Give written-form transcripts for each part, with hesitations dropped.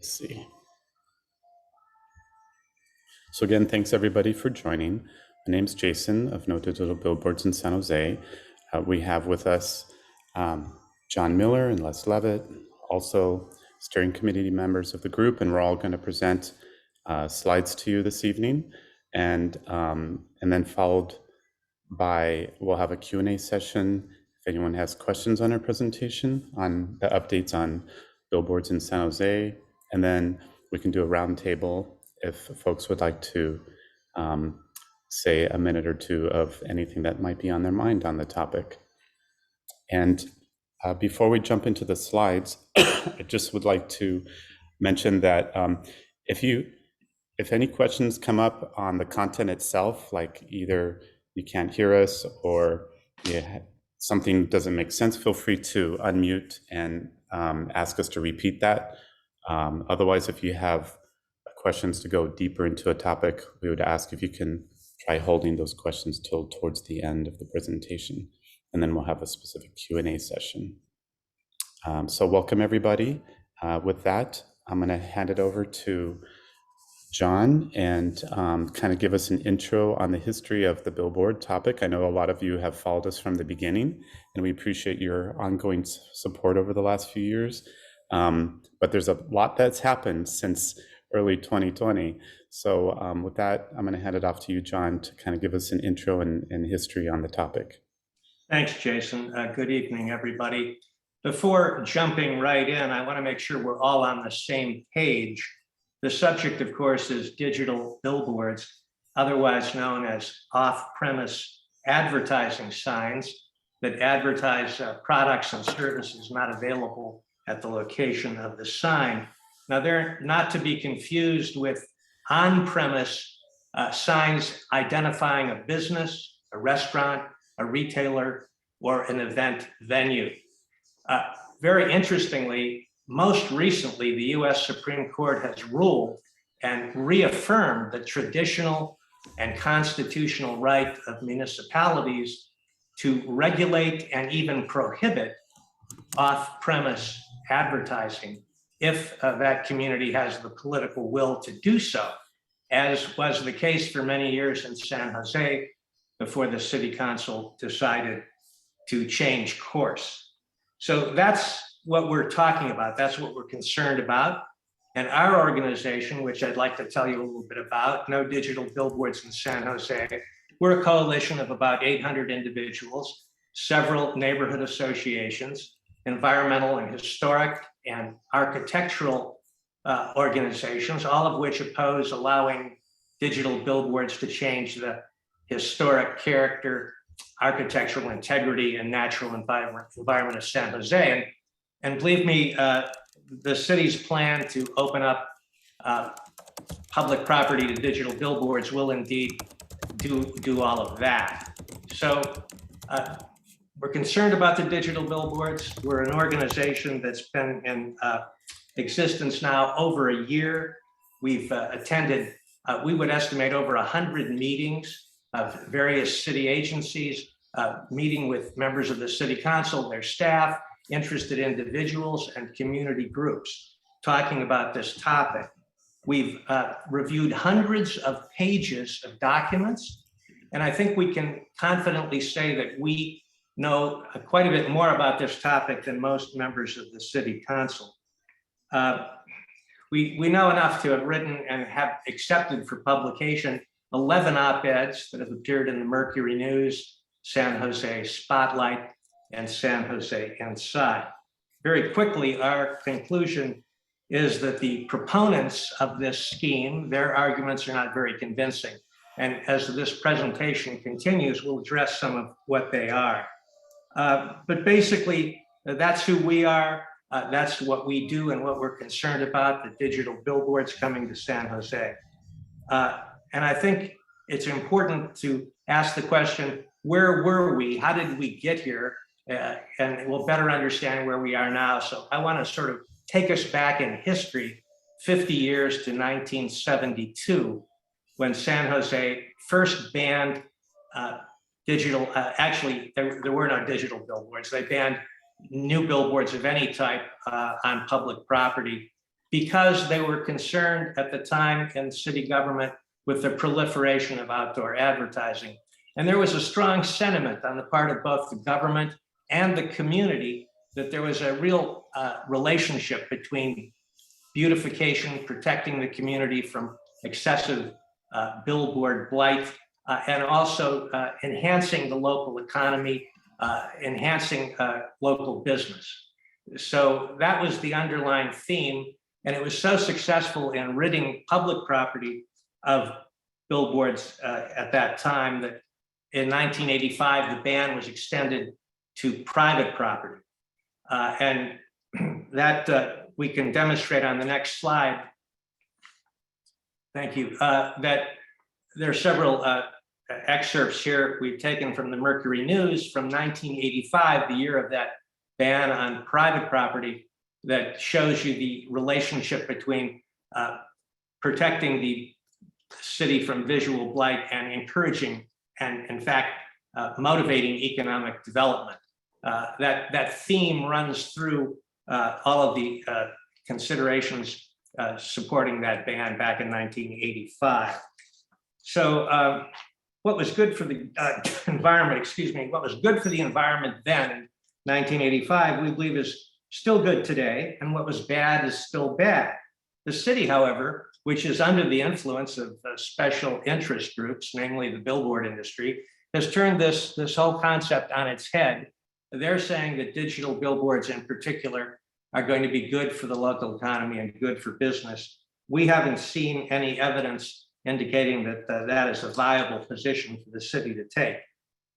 Let's see. So again, thanks everybody for joining. My name's Jason of No Digital Billboards in San Jose. We have with us John Miller and Les Levitt, also steering committee members of the group, and we're all going to present slides to you this evening, and then followed by, we'll have a Q&A session. If anyone has questions on our presentation, on the updates on billboards in San Jose, and then we can do a roundtable if folks would like to say a minute or two of anything that might be on their mind on the topic. And before we jump into the slides, I just would like to mention that if any questions come up on the content itself, like either you can't hear us or something doesn't make sense, feel free to unmute and ask us to repeat that. Otherwise, if you have questions to go deeper into a topic, we would ask if you can try holding those questions till towards the end of the presentation, and then we'll have a specific Q&A session. So welcome everybody. With that, I'm going to hand it over to John and kind of give us an intro on the history of the billboard topic. I know a lot of you have followed us from the beginning, and we appreciate your ongoing support over the last few years. But there's a lot that's happened since early 2020. So with that, I'm going to hand it off to you, John, to kind of give us an intro and history on the topic. Thanks, Jason. Good evening, everybody. Before jumping right in, I want to make sure we're all on the same page. The subject, of course, is digital billboards, otherwise known as off-premise advertising signs that advertise products and services not available at the location of the sign. Now, they're not to be confused with on-premise signs identifying a business, a restaurant, a retailer, or an event venue. Very interestingly, most recently, the US Supreme Court has ruled and reaffirmed the traditional and constitutional right of municipalities to regulate and even prohibit off-premise advertising if that community has the political will to do so, as was the case for many years in San Jose before the city council decided to change course. So that's what we're talking about. That's what we're concerned about. And our organization, which I'd like to tell you a little bit about, No Digital Billboards in San Jose, we're a coalition of about 800 individuals, several neighborhood associations, environmental and historic and architectural organizations, all of which oppose allowing digital billboards to change the historic character, architectural integrity, and natural environment of San Jose. And believe me, the city's plan to open up public property to digital billboards will indeed do all of that. So we're concerned about the digital billboards. We're an organization that's been in existence now over a year. We've attended, we would estimate, over 100 meetings of various city agencies, meeting with members of the city council, their staff, interested individuals, and community groups talking about this topic. We've reviewed hundreds of pages of documents, and I think we can confidently say that we know quite a bit more about this topic than most members of the city council. We know enough to have written and have accepted for publication 11 op-eds that have appeared in the Mercury News, San Jose Spotlight, and San Jose Inside. Very quickly, our conclusion is that the proponents of this scheme, their arguments are not very convincing. And as this presentation continues, we'll address some of what they are. But basically, that's who we are. That's what we do and what we're concerned about, the digital billboards coming to San Jose. And I think it's important to ask the question, where were we? How did we get here? And we'll better understand where we are now. So I want to sort of take us back in history, 50 years to 1972, when San Jose first banned digital, actually, there were no digital billboards. They banned new billboards of any type on public property because they were concerned at the time in city government with the proliferation of outdoor advertising. And there was a strong sentiment on the part of both the government and the community that there was a real relationship between beautification, protecting the community from excessive billboard blight, and also enhancing the local economy, enhancing local business. So that was the underlying theme. And it was so successful in ridding public property of billboards at that time that in 1985, the ban was extended to private property. And that we can demonstrate on the next slide. Thank you. That there are several excerpts here we've taken from the Mercury News from 1985, the year of that ban on private property, that shows you the relationship between protecting the city from visual blight and encouraging and, in fact, motivating economic development. That theme runs through all of the considerations supporting that ban back in 1985. So what was good for the environment, what was good for the environment then in 1985, we believe is still good today, and what was bad is still bad. The city, however, which is under the influence of special interest groups, namely the billboard industry, has turned this whole concept on its head. They're saying that digital billboards in particular are going to be good for the local economy and good for business. We haven't seen any evidence indicating that that is a viable position for the city to take.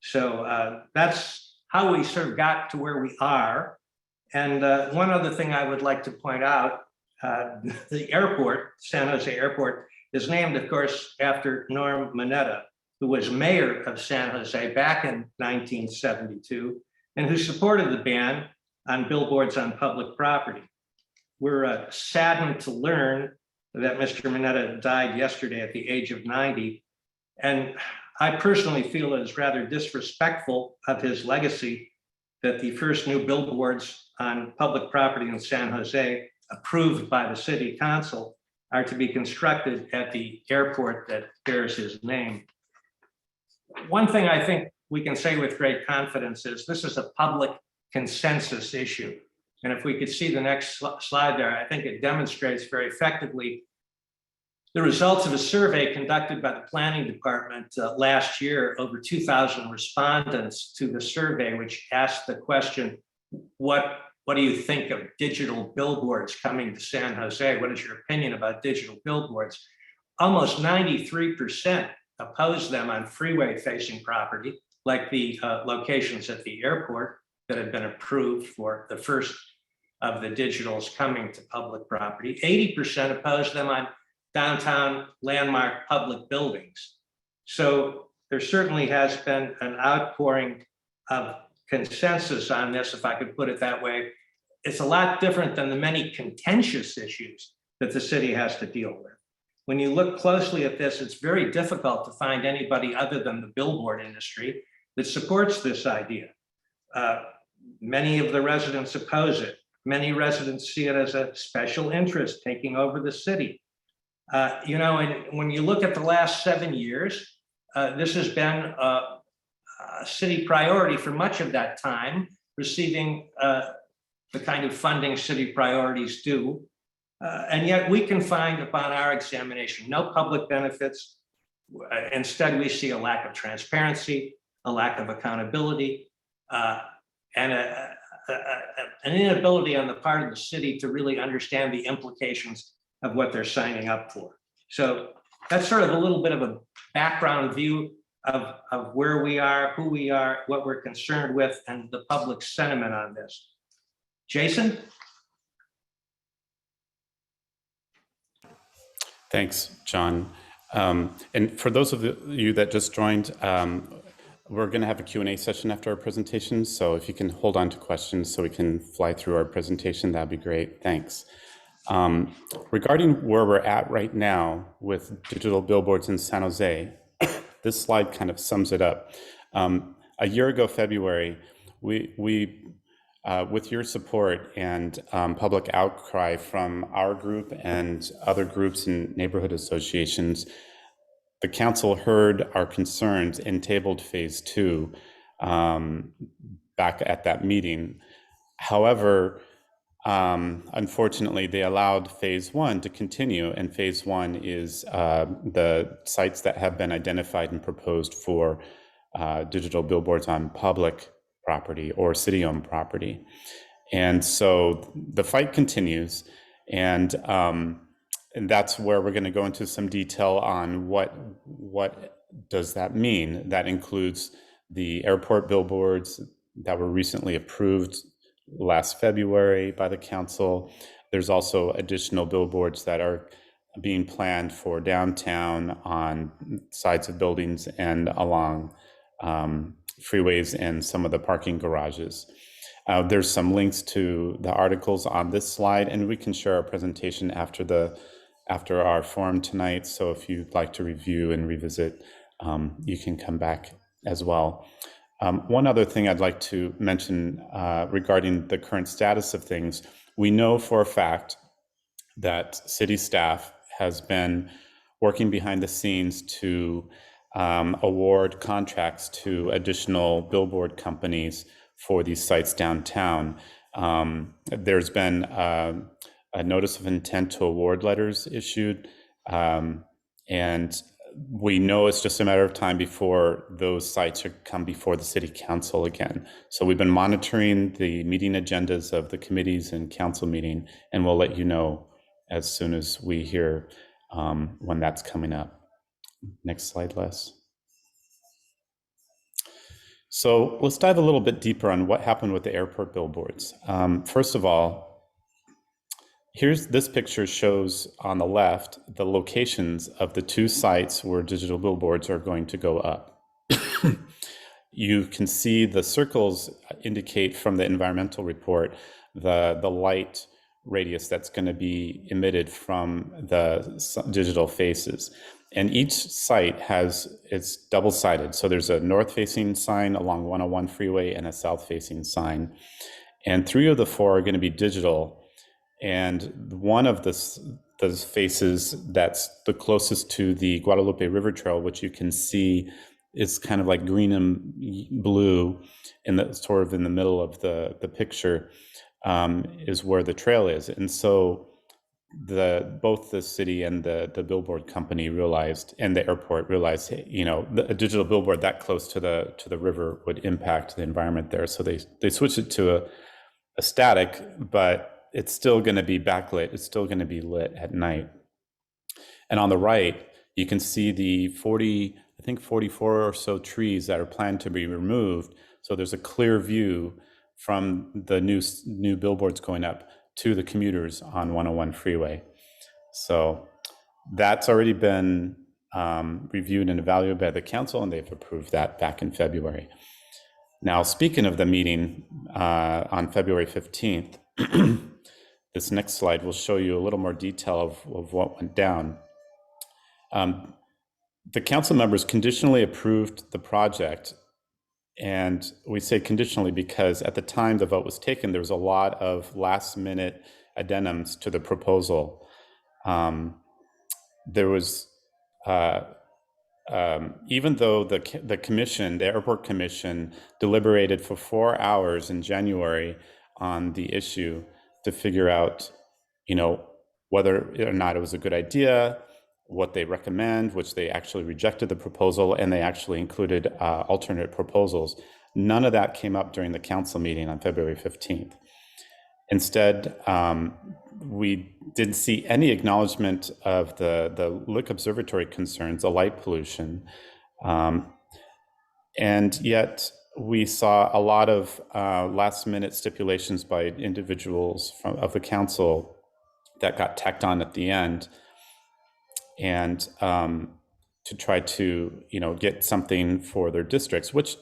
So that's how we sort of got to where we are. And one other thing I would like to point out, the airport, San Jose Airport, is named, of course, after Norm Mineta, who was mayor of San Jose back in 1972, and who supported the ban on billboards on public property. We're saddened to learn that Mr. Mineta died yesterday at the age of 90. And I personally feel it is rather disrespectful of his legacy that the first new billboards on public property in San Jose, approved by the city council, are to be constructed at the airport that bears his name. One thing I think we can say with great confidence is this is a public consensus issue. And if we could see the next slide there, I think it demonstrates very effectively the results of a survey conducted by the planning department last year. Over 2,000 respondents to the survey, which asked the question, what do you think of digital billboards coming to San Jose? What is your opinion about digital billboards? Almost 93% opposed them on freeway-facing property, like the locations at the airport that have been approved for the first of the digitals coming to public property. 80% opposed them on downtown landmark public buildings. So there certainly has been an outpouring of consensus on this, if I could put it that way. It's a lot different than the many contentious issues that the city has to deal with. When you look closely at this, it's very difficult to find anybody other than the billboard industry that supports this idea. Many of the residents oppose it. Many residents see it as a special interest taking over the city. And when you look at the last 7 years, this has been a city priority for much of that time, receiving the kind of funding city priorities do. And yet we can find upon our examination no public benefits. Instead, we see a lack of transparency, a lack of accountability, and an inability on the part of the city to really understand the implications of what they're signing up for. So that's sort of a little bit of a background view of where we are, who we are, what we're concerned with, and the public sentiment on this. Jason? Thanks, John. And for those of you that just joined, we're going to have a Q&A session after our presentation. So if you can hold on to questions so we can fly through our presentation, that'd be great. Thanks. Regarding where we're at right now with digital billboards in San Jose, this slide kind of sums it up. A year ago, February, we with your support and public outcry from our group and other groups and neighborhood associations, the council heard our concerns and tabled phase 2 back at that meeting. However, unfortunately, they allowed phase 1 to continue, and phase 1 is the sites that have been identified and proposed for digital billboards on public property or city-owned property. And so the fight continues, and that's where we're going to go into some detail on what does that mean. That includes the airport billboards that were recently approved last February by the council. There's also additional billboards that are being planned for downtown on sides of buildings and along freeways and some of the parking garages. There's some links to the articles on this slide, and we can share our presentation after our forum tonight. So if you'd like to review and revisit, you can come back as well. One other thing I'd like to mention regarding the current status of things, we know for a fact that city staff has been working behind the scenes to award contracts to additional billboard companies for these sites downtown. There's been a notice of intent to award letters issued, and we know it's just a matter of time before those sites come before the city council again. So we've been monitoring the meeting agendas of the committees and council meeting, and we'll let you know as soon as we hear when that's coming up. Next slide, Les. So let's dive a little bit deeper on what happened with the airport billboards. First of all, this picture shows on the left the locations of the 2 sites where digital billboards are going to go up. You can see the circles indicate from the environmental report the light radius that's going to be emitted from the digital faces. And each site it's double-sided. So there's a north-facing sign along 101 freeway and a south-facing sign. And 3 of the 4 are going to be digital. And one of the faces that's the closest to the Guadalupe River Trail, which you can see is kind of like green and blue in the sort of in the middle of the picture, is where the trail is. And so both the city and the billboard company realized, and the airport realized, a digital billboard that close to the river would impact the environment there. So they switched it to a static, but it's still going to be backlit. It's still going to be lit at night. And on the right, you can see the 44 or so trees that are planned to be removed. So there's a clear view from the new billboards going up to the commuters on 101 freeway. So that's already been reviewed and evaluated by the council, and they've approved that back in February. Now, speaking of the meeting on February 15th, this next slide will show you a little more detail of what went down. The council members conditionally approved the project. And we say conditionally because at the time the vote was taken, there was a lot of last minute addendums to the proposal. There was, even though the commission, the airport commission, deliberated for 4 hours in January on the issue to figure out, whether or not it was a good idea, what they recommend, which they actually rejected the proposal, and they actually included alternate proposals. None of that came up during the council meeting on February 15th. Instead, we didn't see any acknowledgement of the Lick Observatory concerns, the light pollution. And yet we saw a lot of last minute stipulations by individuals of the council that got tacked on at the end, and to try to get something for their districts, which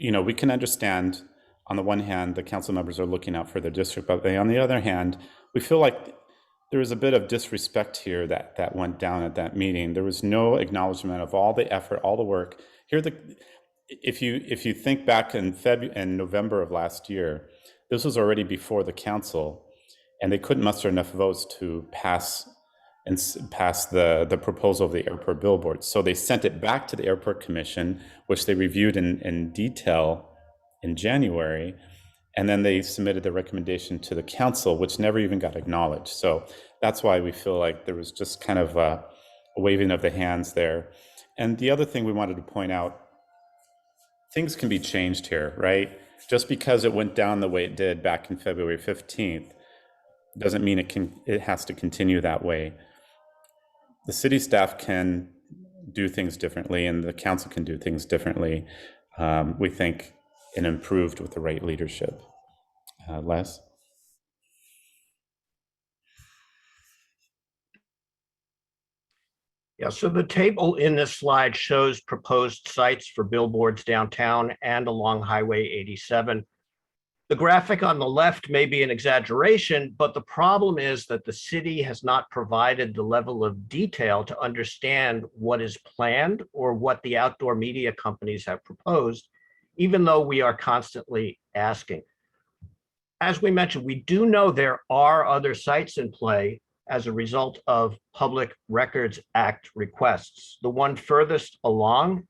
we can understand. On the one hand, the council members are looking out for their district, but on the other hand, we feel like there was a bit of disrespect here that went down at that meeting. There was no acknowledgement of all the effort, all the work. Here, if you think back in November of last year, This was already before the council, and they couldn't muster enough votes to pass the proposal of the airport billboards. So they sent it back to the airport commission, which they reviewed in detail in January. And then they submitted the recommendation to the council, which never even got acknowledged. So that's why we feel like there was just kind of a waving of the hands there. And the other thing we wanted to point out, things can be changed here, right? Just because it went down the way it did back in February 15th doesn't mean it has to continue that way. The city staff can do things differently, and the council can do things differently. We think and improved with the right leadership. Les? Yeah, so the table in this slide shows proposed sites for billboards downtown and along Highway 87. The graphic on the left may be an exaggeration, but the problem is that the city has not provided the level of detail to understand what is planned or what the outdoor media companies have proposed, even though we are constantly asking. As we mentioned, we do know there are other sites in play as a result of Public Records Act requests. The one furthest along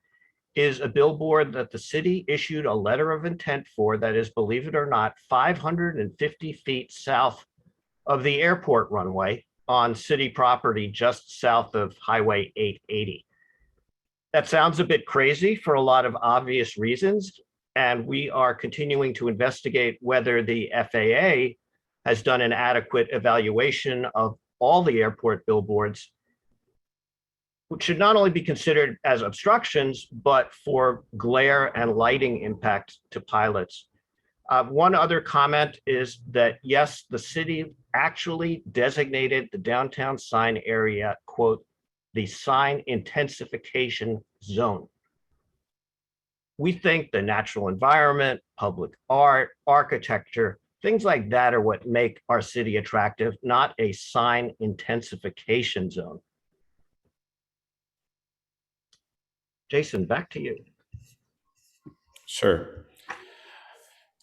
is a billboard that the city issued a letter of intent for that is, believe it or not, 550 feet south of the airport runway on city property just south of Highway 880. That sounds a bit crazy for a lot of obvious reasons, and we are continuing to investigate whether the FAA has done an adequate evaluation of all the airport billboards, which should not only be considered as obstructions, but for glare and lighting impact to pilots. One other comment is that, yes, the city actually designated the downtown sign area, quote, the sign intensification zone. We think the natural environment, public art, architecture, things like that are what make our city attractive, not a sign intensification zone. Jason, back to you. Sure.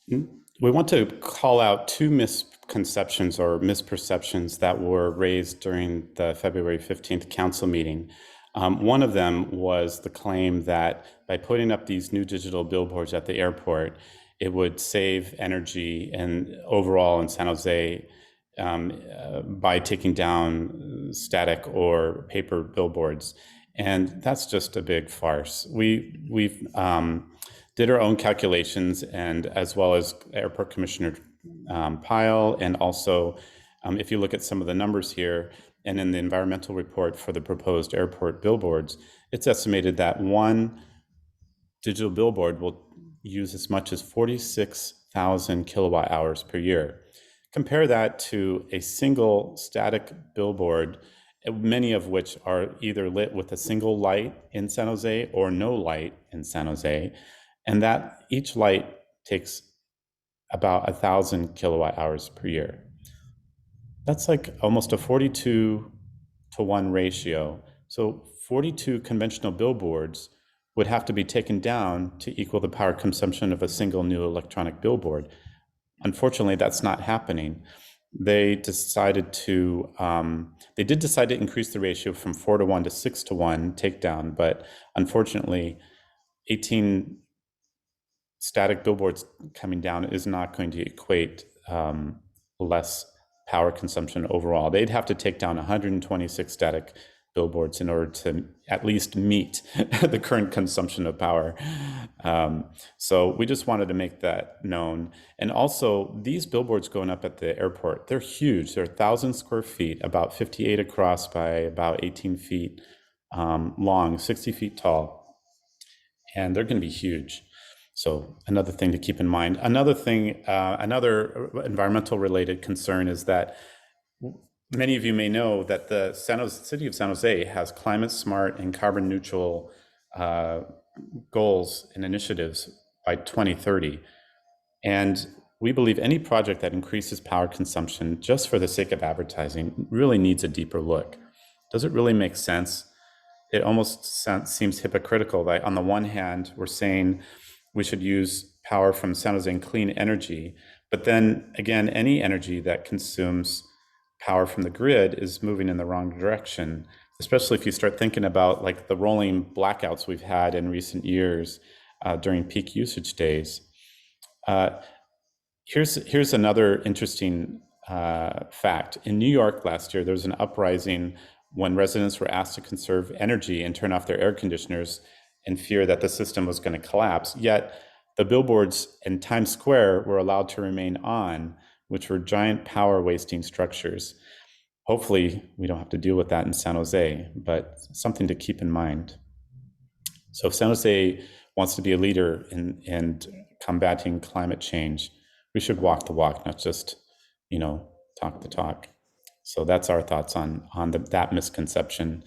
We want to call out two misconceptions or misperceptions that were raised during the February 15th council meeting. One of them was the claim that by putting up these new digital billboards at the airport, it would save energy and overall in San Jose by taking down static or paper billboards. And that's just a big farce. We've did our own calculations, and as well as Airport Commissioner Pyle, and also if you look at some of the numbers here, and in the environmental report for the proposed airport billboards, it's estimated that one digital billboard will use as much as 46,000 kilowatt hours per year. Compare that to a single static billboard, many of which are either lit with a single light in San Jose or no light in San Jose, and that each light takes about 1,000 kilowatt hours per year. That's like almost a 42-to-1 ratio. So 42 conventional billboards would have to be taken down to equal the power consumption of a single new electronic billboard. Unfortunately, that's not happening. They decided to, they did decide to increase the ratio from 4-to-1 to 6-to-1 takedown, but unfortunately, 18 static billboards coming down is not going to equate less power consumption overall. They'd have to take down 126 static billboards in order to at least meet the current consumption of power. So we just wanted to make that known. And also, these billboards going up at the airport, they're huge. They're 1,000 square feet, about 58 across by about 18 feet long, 60 feet tall. And they're going to be huge. So another thing to keep in mind. Another thing, another environmental related concern is that many of you may know that the city of San Jose has climate smart and carbon neutral goals and initiatives by 2030. And we believe any project that increases power consumption just for the sake of advertising really needs a deeper look. Does it really make sense? It almost seems hypocritical that on the one hand, we're saying we should use power from San Jose and clean energy, But then again, any energy that consumes power from the grid is moving in the wrong direction, especially if you start thinking about like the rolling blackouts we've had in recent years during peak usage days. Here's another interesting fact. In New York last year, there was an uprising when residents were asked to conserve energy and turn off their air conditioners in fear that the system was going to collapse. Yet the billboards in Times Square were allowed to remain on, which were giant power wasting structures. Hopefully, we don't have to deal with that in San Jose, but something to keep in mind. So if San Jose wants to be a leader in combating climate change, we should walk the walk, not just, talk the talk. So that's our thoughts on that misconception.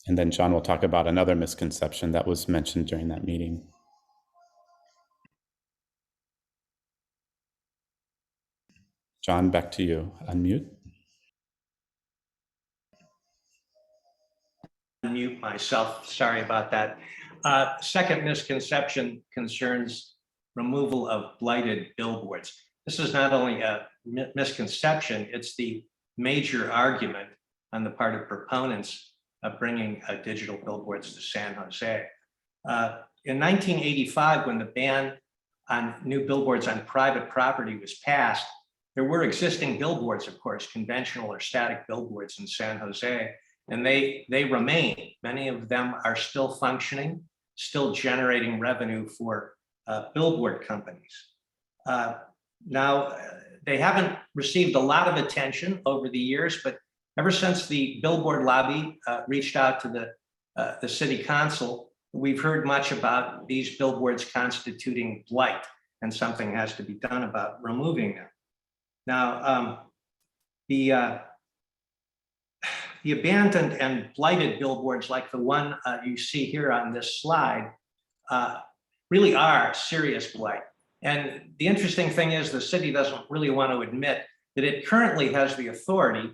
And then John will talk about another misconception that was mentioned during that meeting. John, back to you. Unmute. Unmute myself. Sorry about that. Second misconception concerns removal of blighted billboards. This is not only a misconception, it's the major argument on the part of proponents of bringing digital billboards to San Jose. In 1985, when the ban on new billboards on private property was passed, there were existing billboards, of course, conventional or static billboards in San Jose, and they remain. Many of them are still functioning, still generating revenue for billboard companies. Now, they haven't received a lot of attention over the years, but ever since the billboard lobby reached out to the city council, we've heard much about these billboards constituting blight, and something has to be done about removing them. Now, the abandoned and blighted billboards like the one you see here on this slide really are serious blight. And the interesting thing is the city doesn't really want to admit that it currently has the authority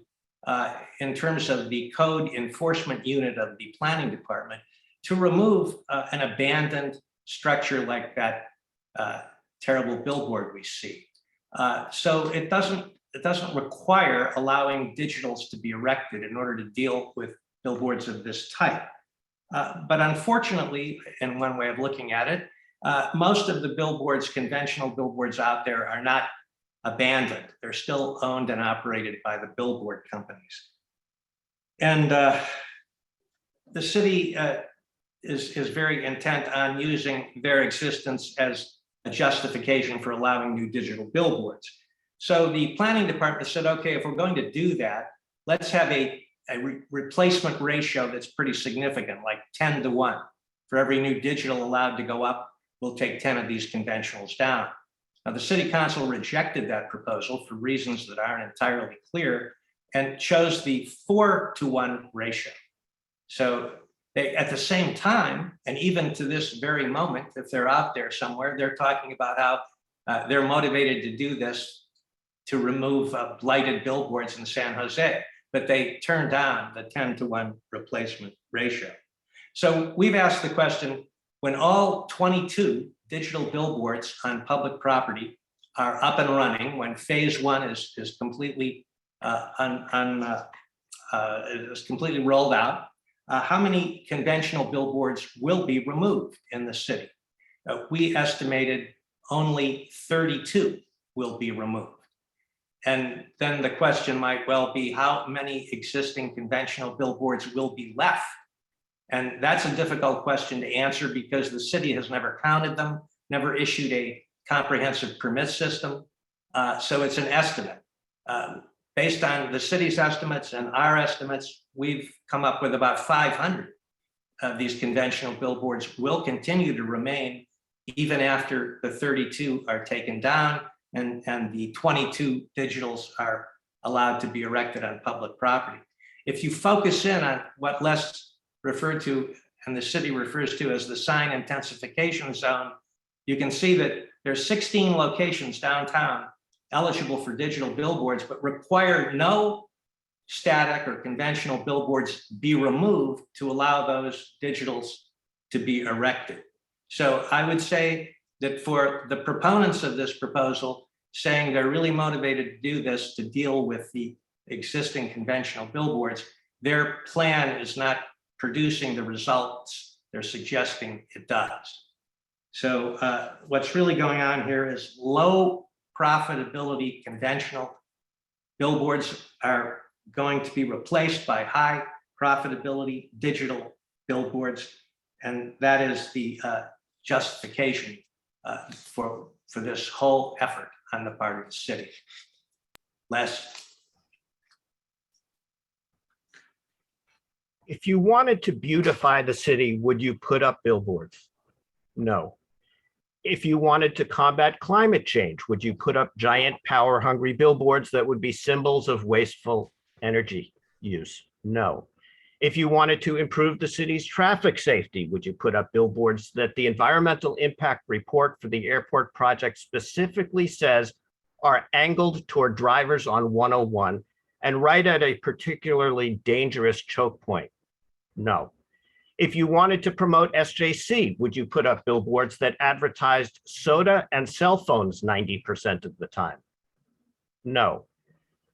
in terms of the code enforcement unit of the planning department to remove an abandoned structure like that terrible billboard we see. So it doesn't require allowing digitals to be erected in order to deal with billboards of this type. But unfortunately, in one way of looking at it, most of the billboards, conventional billboards out there, are not abandoned. They're still owned and operated by the billboard companies. And the city is very intent on using their existence as a justification for allowing new digital billboards. So the planning department said, okay, if we're going to do that, let's have a replacement ratio that's pretty significant, like 10 to 1. For every new digital allowed to go up, we'll take 10 of these conventionals down. Now, the city council rejected that proposal for reasons that aren't entirely clear and chose the 4 to 1 ratio. So they, at the same time, and even to this very moment, if they're out there somewhere, they're talking about how they're motivated to do this to remove blighted billboards in San Jose, but they turned down the 10 to 1 replacement ratio. So we've asked the question, when all 22 digital billboards on public property are up and running, when phase 1 is completely completely rolled out, how many conventional billboards will be removed in the city? We estimated only 32 will be removed. And then the question might well be, how many existing conventional billboards will be left? And that's a difficult question to answer because the city has never counted them, never issued a comprehensive permit system. So it's an estimate. Based on the city's estimates and our estimates, we've come up with about 500 of these conventional billboards will continue to remain even after the 32 are taken down and the 22 digitals are allowed to be erected on public property. If you focus in on what Les referred to and the city refers to as the sign intensification zone, you can see that there's 16 locations downtown eligible for digital billboards, but require no static or conventional billboards be removed to allow those digitals to be erected. So I would say that for the proponents of this proposal, saying they're really motivated to do this to deal with the existing conventional billboards. Their plan is not producing the results they're suggesting it does. So what's really going on here is low profitability conventional billboards are going to be replaced by high profitability digital billboards. And that is the justification for this whole effort on the part of the city. Les? If you wanted to beautify the city, would you put up billboards? No. If you wanted to combat climate change, would you put up giant power-hungry billboards that would be symbols of wasteful energy use? No. If you wanted to improve the city's traffic safety, would you put up billboards that the environmental impact report for the airport project specifically says are angled toward drivers on 101 and right at a particularly dangerous choke point? No. If you wanted to promote SJC, would you put up billboards that advertised soda and cell phones 90% of the time? No.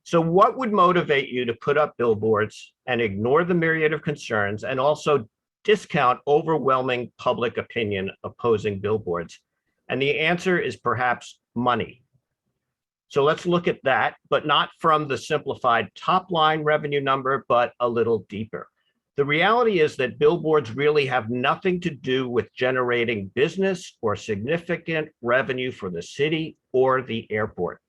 So what would motivate you to put up billboards and ignore the myriad of concerns and also discount overwhelming public opinion opposing billboards? And the answer is perhaps money. So let's look at that, but not from the simplified top line revenue number, but a little deeper. The reality is that billboards really have nothing to do with generating business or significant revenue for the city or the airport.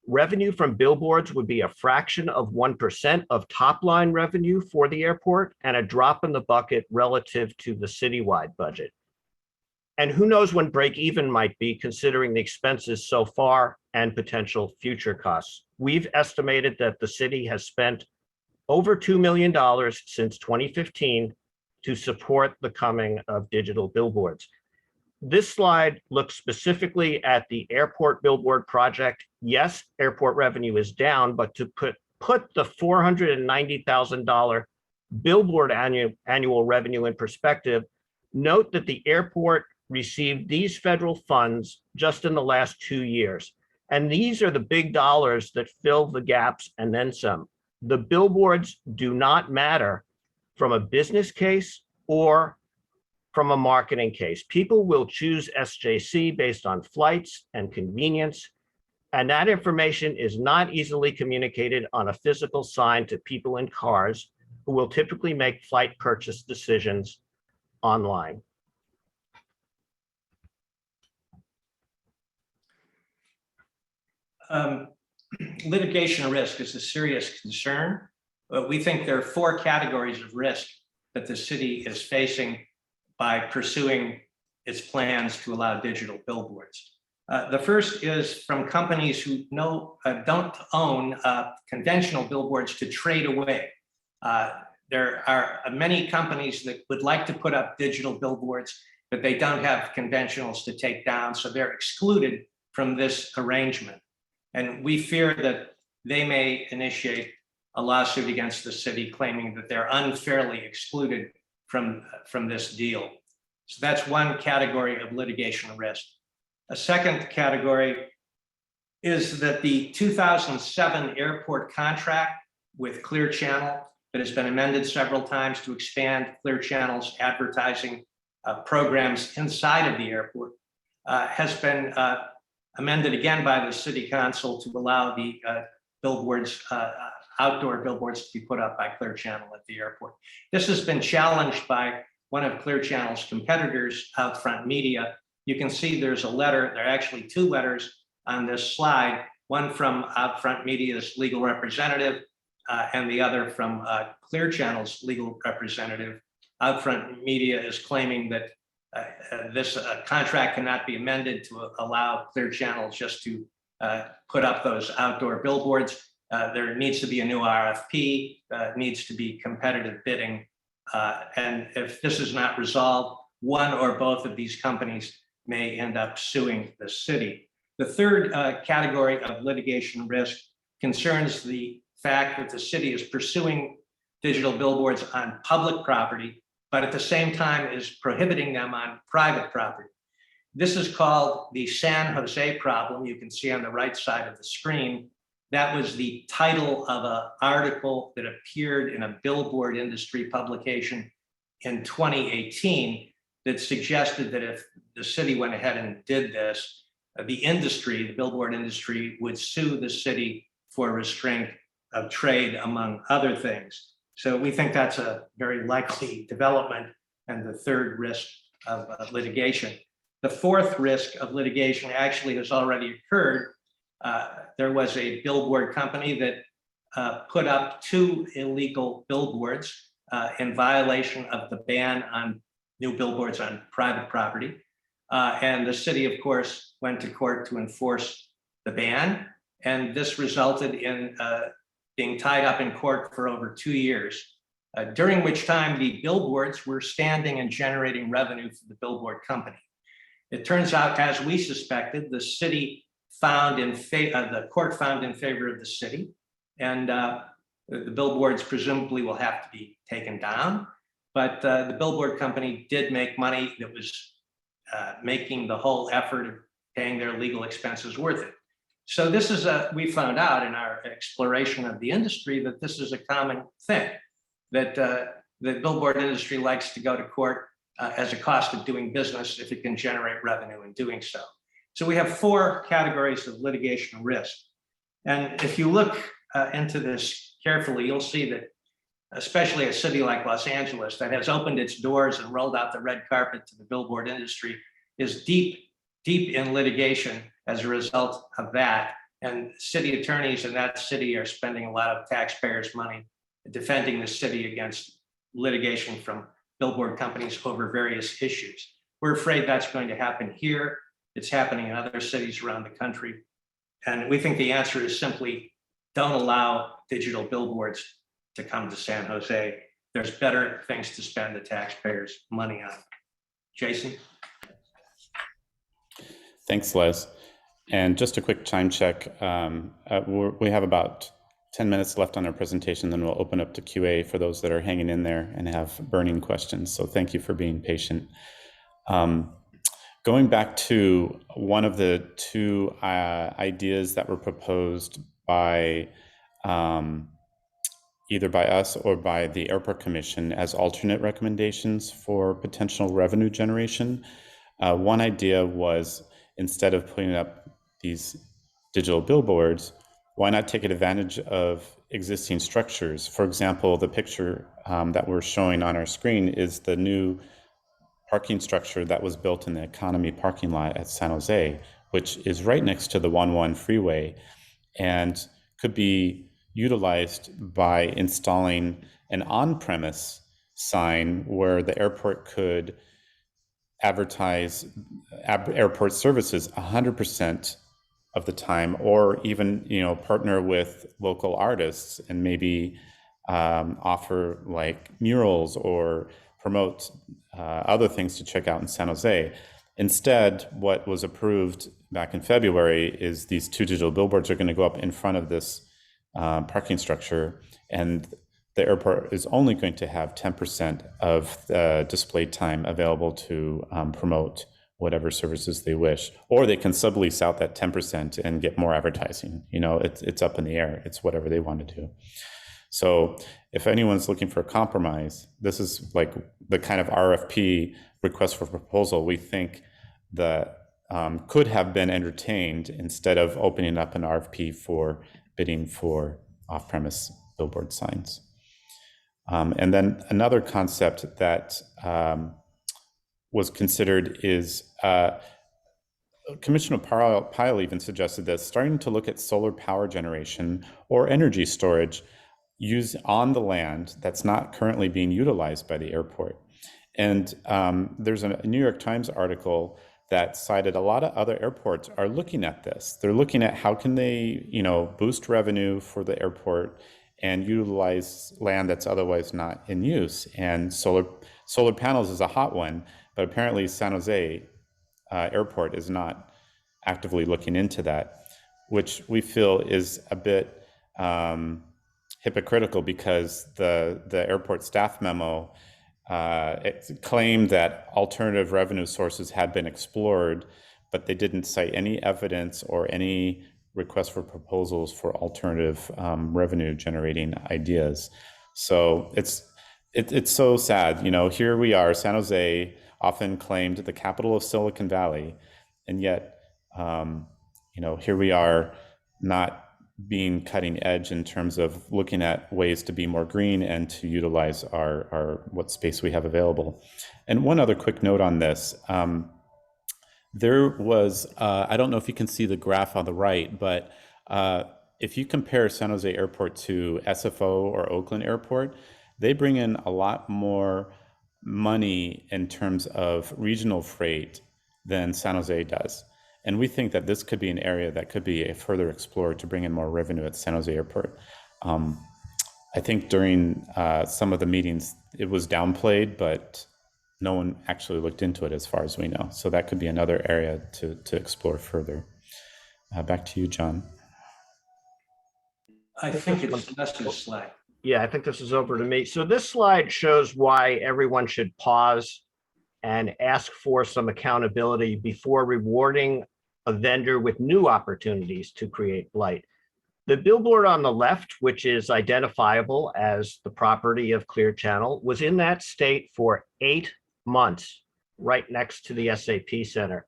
Revenue from billboards would be a fraction of 1% of top line revenue for the airport and a drop in the bucket relative to the citywide budget. And who knows when break even might be, considering the expenses so far and potential future costs. We've estimated that the city has spent over $2 million since 2015 to support the coming of digital billboards. This slide looks specifically at the airport billboard project. Yes, airport revenue is down, but to put the $490,000 billboard annual revenue in perspective, note that the airport received these federal funds just in the last 2 years. And these are the big dollars that fill the gaps and then some. The billboards do not matter from a business case or from a marketing case. People will choose SJC based on flights and convenience, and that information is not easily communicated on a physical sign to people in cars who will typically make flight purchase decisions online. Litigation risk is a serious concern. We think there are 4 categories of risk that the city is facing by pursuing its plans to allow digital billboards. The first is from companies who don't own conventional billboards to trade away. There are many companies that would like to put up digital billboards, but they don't have conventionals to take down, so they're excluded from this arrangement. And we fear that they may initiate a lawsuit against the city claiming that they're unfairly excluded from this deal. So that's one category of litigation risk. A second category is that the 2007 airport contract with Clear Channel that has been amended several times to expand Clear Channel's advertising programs inside of the airport has been amended again by the city council to allow the billboards, outdoor billboards, to be put up by Clear Channel at the airport. This has been challenged by one of Clear Channel's competitors, Outfront Media. You can see there's a letter, there are actually 2 letters on this slide, one from Outfront Media's legal representative and the other from Clear Channel's legal representative. Outfront Media is claiming that this contract cannot be amended to allow Clear Channel just to put up those outdoor billboards. There needs to be a new RFP, needs to be competitive bidding. And if this is not resolved, one or both of these companies may end up suing the city. The third category of litigation risk concerns the fact that the city is pursuing digital billboards on public property, but at the same time is prohibiting them on private property. This is called the San Jose problem. You can see on the right side of the screen. That was the title of an article that appeared in a billboard industry publication in 2018 that suggested that if the city went ahead and did this, the industry, the billboard industry, would sue the city for restraint of trade, among other things. So we think that's a very likely development and the third risk of litigation. The fourth risk of litigation actually has already occurred. There was a billboard company that put up 2 illegal billboards in violation of the ban on new billboards on private property. And the city, of course, went to court to enforce the ban. And this resulted in being tied up in court for over 2 years, during which time the billboards were standing and generating revenue for the billboard company. It turns out, as we suspected, the city found in the court found in favor of the city, and the billboards presumably will have to be taken down. But the billboard company did make money that was making the whole effort of paying their legal expenses worth it. So this is we found out in our exploration of the industry that this is a common thing, that the billboard industry likes to go to court as a cost of doing business if it can generate revenue in doing so. So we have 4 categories of litigation risk. And if you look into this carefully, you'll see that especially a city like Los Angeles that has opened its doors and rolled out the red carpet to the billboard industry is deep in litigation as a result of that. And city attorneys in that city are spending a lot of taxpayers' money defending the city against litigation from billboard companies over various issues. We're afraid that's going to happen here. It's happening in other cities around the country. And we think the answer is simply don't allow digital billboards to come to San Jose. There's better things to spend the taxpayers' money on. Jason? Thanks, Les. And just a quick time check. We have about 10 minutes left on our presentation, then we'll open up to QA for those that are hanging in there and have burning questions. So thank you for being patient. Going back to one of the 2 ideas that were proposed by either by us or by the Airport Commission as alternate recommendations for potential revenue generation. One idea was, instead of putting up these digital billboards, why not take advantage of existing structures? For example, the picture that we're showing on our screen is the new parking structure that was built in the economy parking lot at San Jose, which is right next to the 1-1 freeway and could be utilized by installing an on-premise sign where the airport could advertise airport services 100% of the time, or even partner with local artists and maybe offer like murals or promote other things to check out in San Jose. Instead, what was approved back in February is these 2 digital billboards are going to go up in front of this parking structure, and the airport is only going to have 10% of the display time available to promote whatever services they wish, or they can sublease out that 10% and get more advertising. It's up in the air. It's whatever they want to do. So if anyone's looking for a compromise, this is like the kind of RFP, request for proposal, we think that could have been entertained instead of opening up an RFP for bidding for off-premise billboard signs. And then another concept that was considered is Commissioner Pyle even suggested this, starting to look at solar power generation or energy storage used on the land that's not currently being utilized by the airport. And there's a New York Times article that cited a lot of other airports are looking at this. They're looking at how can they, boost revenue for the airport and utilize land that's otherwise not in use. And solar panels is a hot one, but apparently San Jose Airport is not actively looking into that, which we feel is a bit hypocritical because the airport staff memo it claimed that alternative revenue sources had been explored, but they didn't cite any evidence or any request for proposals for alternative revenue generating ideas. So it's so sad. You know, here we are, San Jose, often claimed the capital of Silicon Valley, and yet, you know, here we are not being cutting edge in terms of looking at ways to be more green and to utilize our what space we have available. And one other quick note on this. There was, I don't know if you can see the graph on the right, but if you compare San Jose Airport to SFO or Oakland Airport, they bring in a lot more money in terms of regional freight than San Jose does. And we think that this could be an area that could be further explored to bring in more revenue at San Jose Airport. I think during some of the meetings, it was downplayed, but no one actually looked into it as far as we know. So that could be another area to explore further. Back to you, John. I think it's Lester's slide. Yeah, I think this is over to me. So this slide shows why everyone should pause and ask for some accountability before rewarding a vendor with new opportunities to create blight. The billboard on the left, which is identifiable as the property of Clear Channel, was in that state for 8 months, right next to the SAP Center.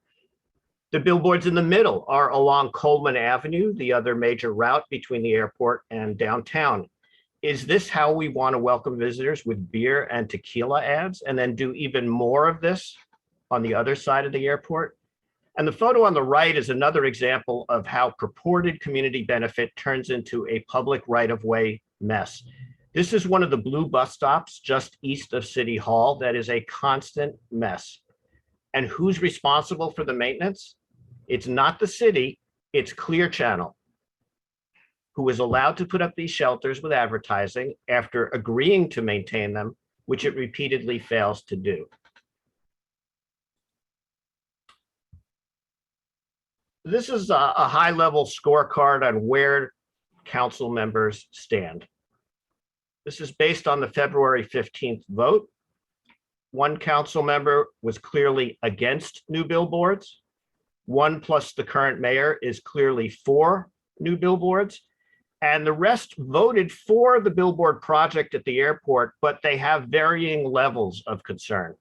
The billboards in the middle are along Coleman Avenue, the other major route between the airport and downtown. Is this how we want to welcome visitors, with beer and tequila ads, and then do even more of this on the other side of the airport? And the photo on the right is another example of how purported community benefit turns into a public right-of-way mess. This is one of the blue bus stops just east of City Hall that is a constant mess. And who's responsible for the maintenance? It's not the city, it's Clear Channel, who is allowed to put up these shelters with advertising after agreeing to maintain them, which it repeatedly fails to do. This is a high-level scorecard on where council members stand. This is based on the February 15th vote. One council member was clearly against new billboards. One plus the current mayor is clearly for new billboards. And the rest voted for the billboard project at the airport, but they have varying levels of concern.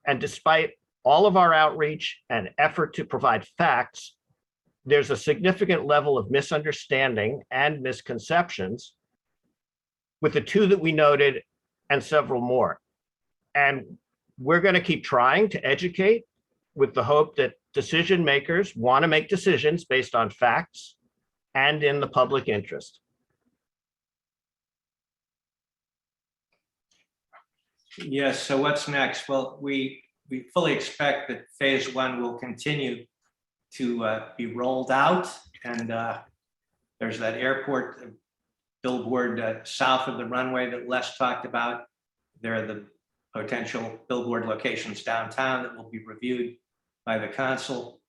And despite all of our outreach and effort to provide facts, there's a significant level of misunderstanding and misconceptions with the two that we noted and several more. And we're going to keep trying to educate with the hope that decision makers want to make decisions based on facts and in the public interest. Yes, so what's next? Well, we fully expect that phase 1 will continue to be rolled out, and there's that airport billboard south of the runway that Les talked about. There are the potential billboard locations downtown that will be reviewed by the council.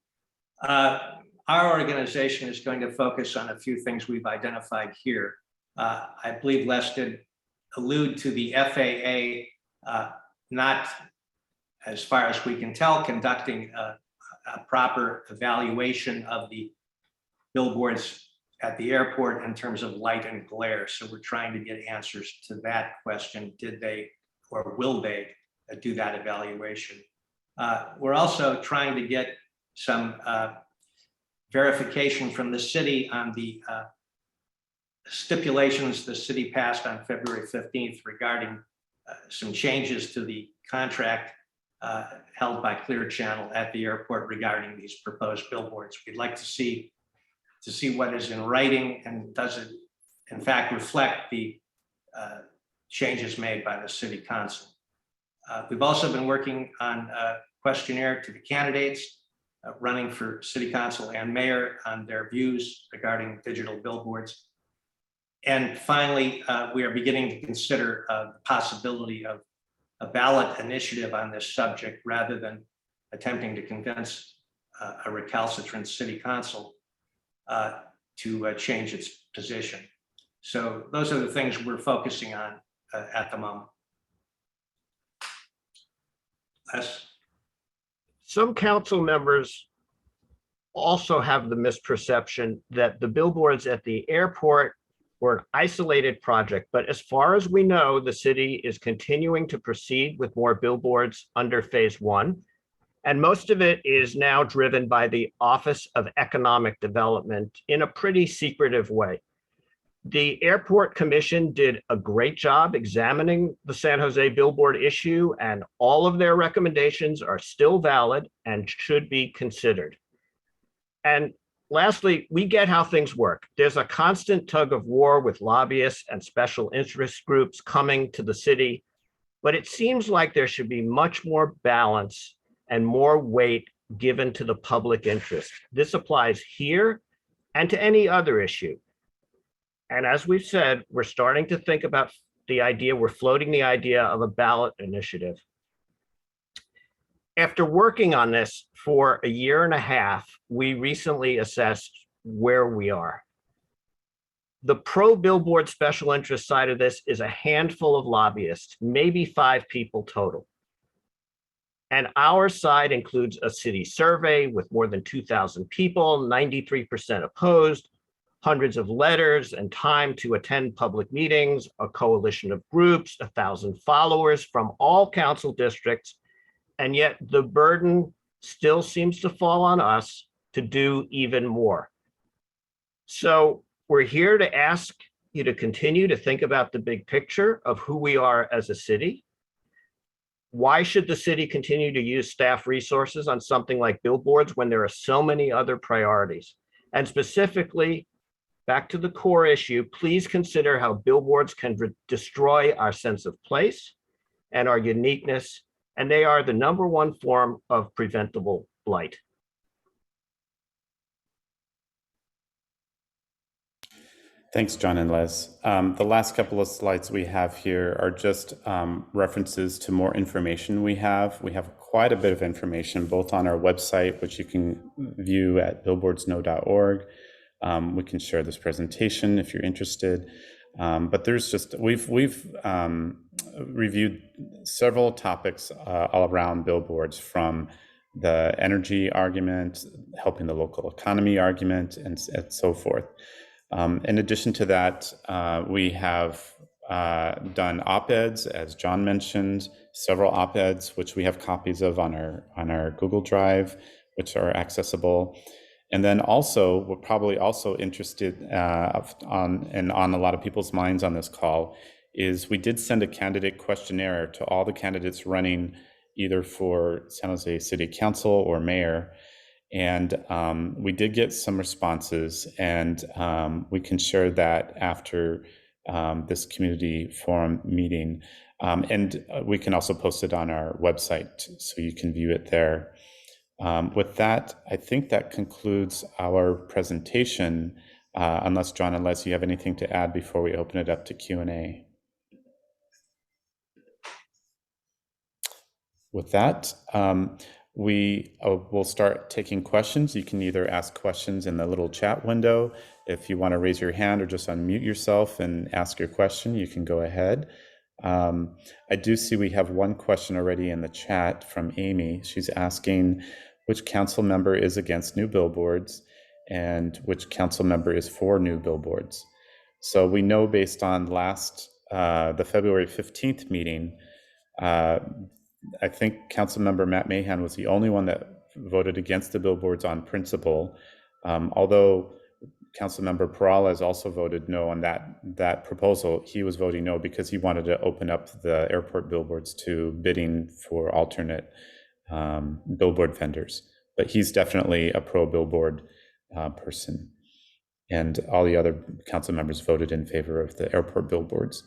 Our organization is going to focus on a few things we've identified here. I believe Les did allude to the FAA, not, as far as we can tell, conducting a proper evaluation of the billboards at the airport in terms of light and glare. So we're trying to get answers to that question. Did they or will they do that evaluation? We're also trying to get some verification from the city on the stipulations the city passed on February 15th regarding some changes to the contract held by Clear Channel at the airport regarding these proposed billboards. We'd like to see what is in writing, and does it in fact reflect the changes made by the city council. We've also been working on a questionnaire to the candidates running for city council and mayor on their views regarding digital billboards. And finally, we are beginning to consider the possibility of a ballot initiative on this subject, rather than attempting to convince a recalcitrant city council to change its position. So those are the things we're focusing on at the moment. Les? Some council members also have the misperception that the billboards at the airport were an isolated project, but as far as we know, the city is continuing to proceed with more billboards under phase one. And most of it is now driven by the Office of Economic Development in a pretty secretive way. The Airport Commission did a great job examining the San Jose billboard issue, and all of their recommendations are still valid and should be considered. And lastly, we get how things work. There's a constant tug of war with lobbyists and special interest groups coming to the city, but it seems like there should be much more balance and more weight given to the public interest. This applies here and to any other issue. And as we've said, we're starting to think about the idea, we're floating the idea of a ballot initiative. After working on this for a year and a half, we recently assessed where we are. The pro-billboard special interest side of this is a handful of lobbyists, maybe 5 people total. And our side includes a city survey with more than 2,000 people, 93% opposed, hundreds of letters and time to attend public meetings, a coalition of groups, 1,000 followers from all council districts. And yet the burden still seems to fall on us to do even more. So we're here to ask you to continue to think about the big picture of who we are as a city. Why should the city continue to use staff resources on something like billboards when there are so many other priorities? And specifically, back to the core issue, please consider how billboards can destroy our sense of place and our uniqueness, and they are the #1 form of preventable blight. Thanks, John and Les. The last couple of slides we have here are just references to more information we have. We have quite a bit of information both on our website, which you can view at billboardsno.org. We can share this presentation if you're interested. But there's just, we've reviewed several topics all around billboards, from the energy argument, helping the local economy argument, and so forth. In addition to that, we have done op-eds, as John mentioned, several op-eds, which we have copies of on our Google Drive, which are accessible. And then also, we're probably also interested on a lot of people's minds on this call, is we did send a candidate questionnaire to all the candidates running either for San Jose City Council or mayor. And we did get some responses, and we can share that after this community forum meeting. And we can also post it on our website, so you can view it there. With that, I think that concludes our presentation, unless John and Les, you have anything to add before we open it up to Q&A. With that, we will start taking questions. You can either ask questions in the little chat window. If you want to raise your hand or just unmute yourself and ask your question, you can go ahead. I do see we have one question already in the chat from Amy. She's asking which council member is against new billboards and which council member is for new billboards. So we know, based on the February 15th meeting, I think Councilmember Matt Mahan was the only one that voted against the billboards on principle, although Councilmember Peralez also voted no on that proposal. He was voting no because he wanted to open up the airport billboards to bidding for alternate billboard vendors. But he's definitely a pro-billboard person. And all the other council members voted in favor of the airport billboards.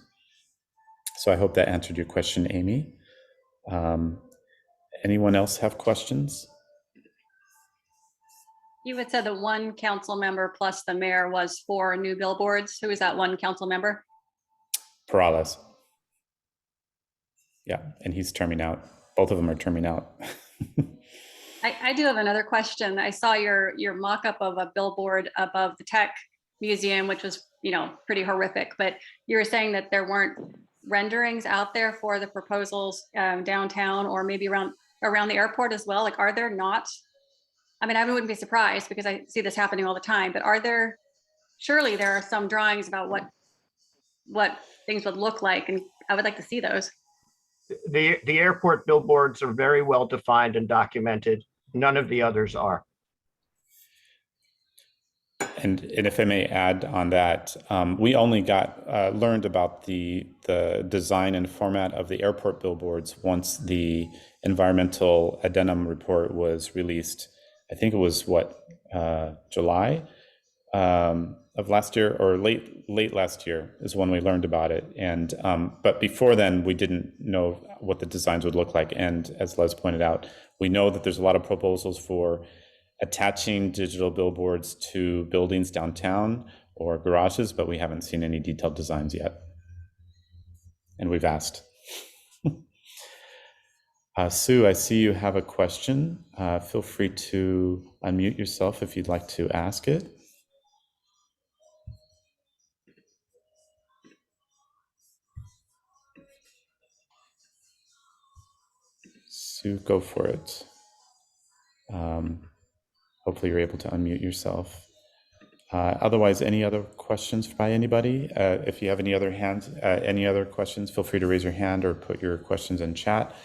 So I hope that answered your question, Amy. Anyone else have questions? You had said that one council member plus the mayor was for new billboards. Who is that one council member? Peralez. Yeah, and he's terming out. Both of them are terming out. I do have another question. I saw your mock-up of a billboard above the tech museum, which was, pretty horrific, but you were saying that there weren't renderings out there for the proposals downtown or maybe around around the airport as well? Like, are there not? I mean, I wouldn't be surprised because I see this happening all the time, but surely there are some drawings about what things would look like, and I would like to see those. The airport billboards are very well defined and documented. None of the others are. And if I may add on that, we only learned about the design and format of the airport billboards once the environmental addendum report was released. I think it was July of last year, or late last year is when we learned about it. And but before then, we didn't know what the designs would look like. And as Les pointed out, we know that there's a lot of proposals for attaching digital billboards to buildings downtown or garages, but we haven't seen any detailed designs yet. And we've asked. Sue, I see you have a question. Feel free to unmute yourself if you'd like to ask it. Sue, go for it. Hopefully you're able to unmute yourself. Otherwise, any other questions by anybody? If you have any other questions, feel free to raise your hand or put your questions in chat.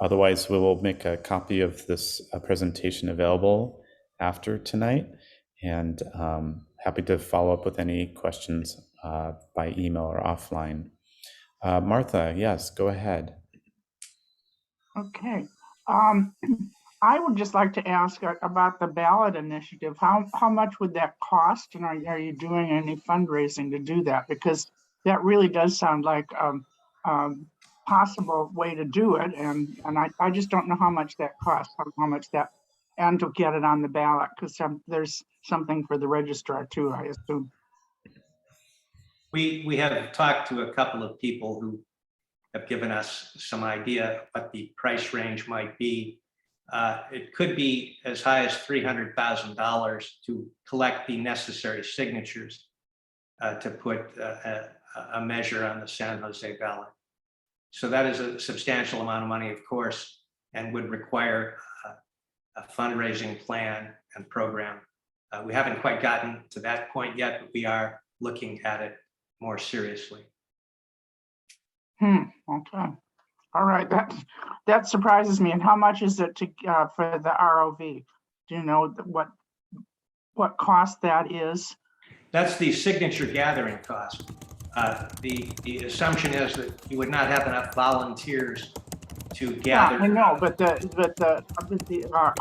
Otherwise, we will make a copy of this presentation available after tonight, and happy to follow up with any questions by email or offline. Martha, yes, go ahead. Okay. I would just like to ask about the ballot initiative. How much would that cost? And are you doing any fundraising to do that? Because that really does sound like possible way to do it. And I just don't know how much that costs, and to get it on the ballot, because there's something for the registrar too, I assume. We have talked to a couple of people who have given us some idea what the price range might be. It could be as high as $300,000 to collect the necessary signatures to put a measure on the San Jose ballot. So that is a substantial amount of money, of course, and would require a fundraising plan and program. We haven't quite gotten to that point yet, but we are looking at it more seriously. Okay. All right. That surprises me. And how much is it for the ROV? Do you know what cost that is? That's the signature gathering cost. The assumption is that you would not have enough volunteers to gather. Yeah, I know, but the